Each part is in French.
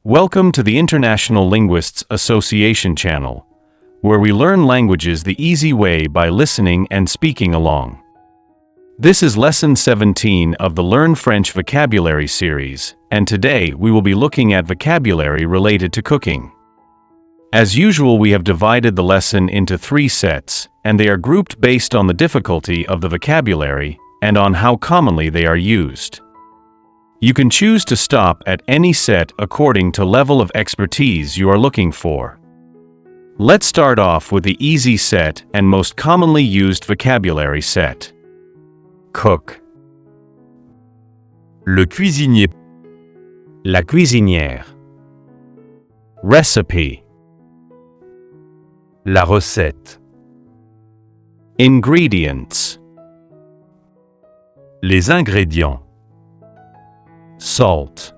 Welcome to the International Linguists Association channel, where we learn languages the easy way by listening and speaking along. This is Lesson 17 of the Learn French Vocabulary series, and today we will be looking at vocabulary related to cooking. As usual, we have divided the lesson into 3 sets, and they are grouped based on the difficulty of the vocabulary and on how commonly they are used. You can choose to stop at any set according to level of expertise you are looking for. Let's start off with the easy set and most commonly used vocabulary set. Cook. Le cuisinier. La cuisinière. Recipe. La recette. Ingredients. Les ingrédients. Salt.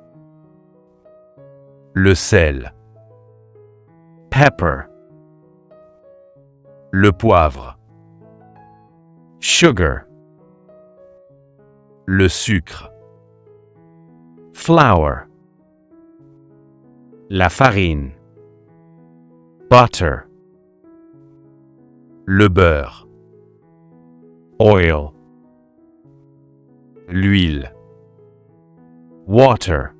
Le sel. Pepper. Le poivre. Sugar. Le sucre. Flour. La farine. Butter. Le beurre. Oil. L'huile. Water.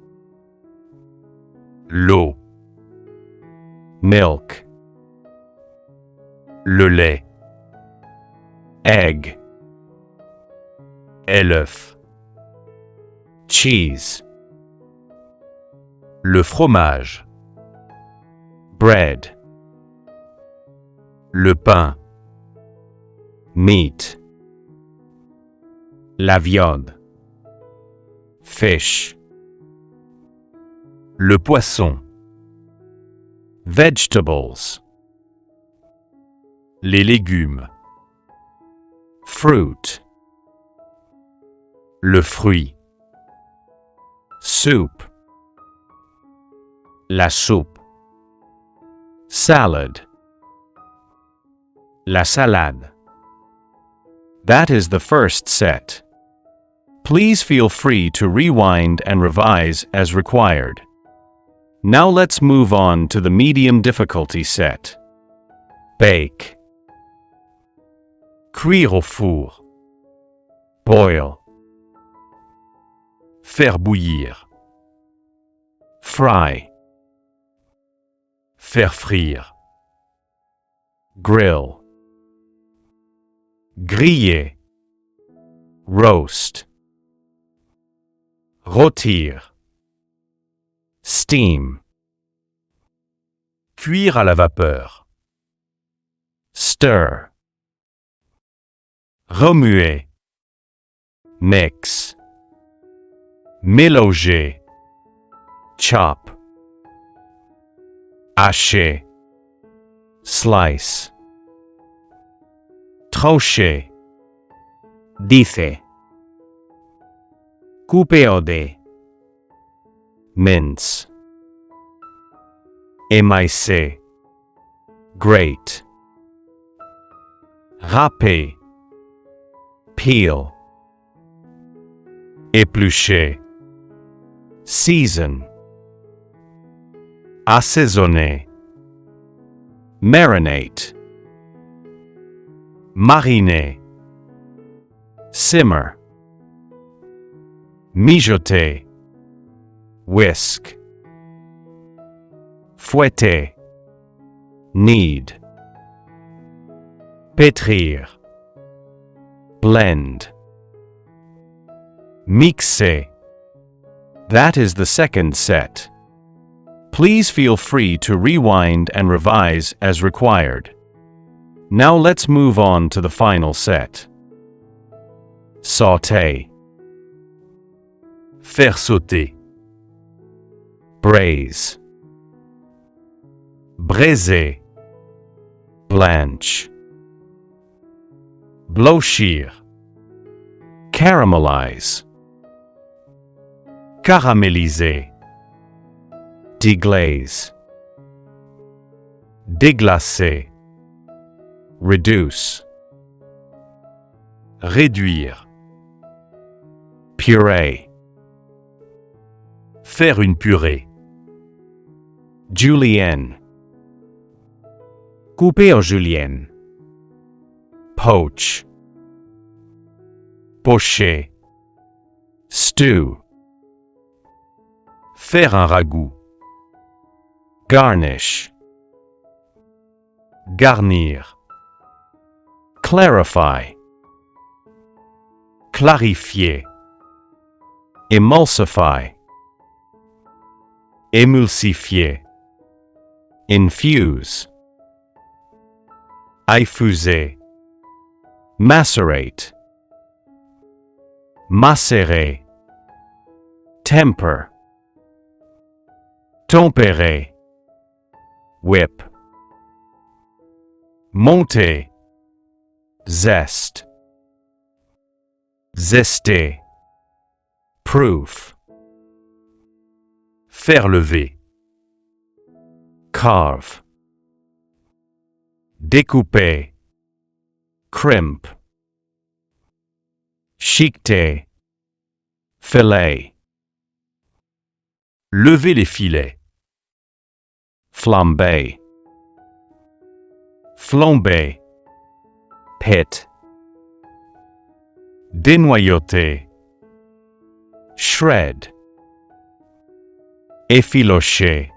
L'eau. Milk. Le lait. Egg. Et l'œuf. Cheese. Le fromage. Bread. Le pain. Meat. La viande. Fish. Le poisson. Vegetables. Les légumes. Fruit. Le fruit. Soup. La soupe. Salad. La salade. That is the first set. Please feel free to rewind and revise as required. Now let's move on to the medium difficulty set. Bake. Cuire au four. Boil. Faire bouillir. Fry. Faire frire. Grill. Griller. Roast. Rôtir. Steam. Cuire à la vapeur. Stir. Remuer. Mix. Mélanger. Chop. Hacher. Slice. Trancher. Dice. Couper. Mince. Émailler. Grate. Râper. Peel. Éplucher. Season. Assaisonner. Marinate. Mariner. Simmer. Mijoter. Whisk. Fouetter. Knead. Pétrir. Blend. Mixer. That is the second set. Please feel free to rewind and revise as required. Now let's move on to the final set. Sauté. Faire sauter. Braise. Braiser. Blanch. Blanchir. Caramelize. Caraméliser. Deglaze. Déglacer. Reduce. Réduire. Purée. Faire une purée. Julienne. Couper en julienne. Poach. Pocher. Stew. Faire un ragoût. Garnish. Garnir. Clarify. Clarifier. Emulsify. Émulsifier. Infuse. Infuser. Macerate. Macérer. Temper. Tempérer. Whip. Monter. Zest. Zester. Proof. Faire lever. Carve. Découper. Crimp. Chiqueter. Fillet. Lever les filets. Flambe. Flamber. Pit. Dénoyauter. Shred. Effilocher.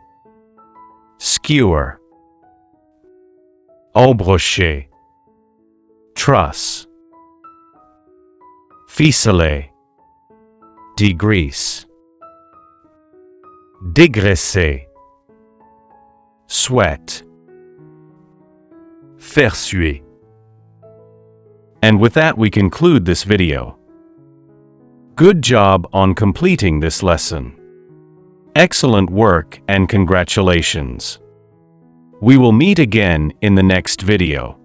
Skewer. Embrocher. Truss. Ficeler. Degrease. Dégraisser. Sweat. Faire suer. And with that we conclude this video. Good job on completing this lesson. Excellent work and congratulations. We will meet again in the next video.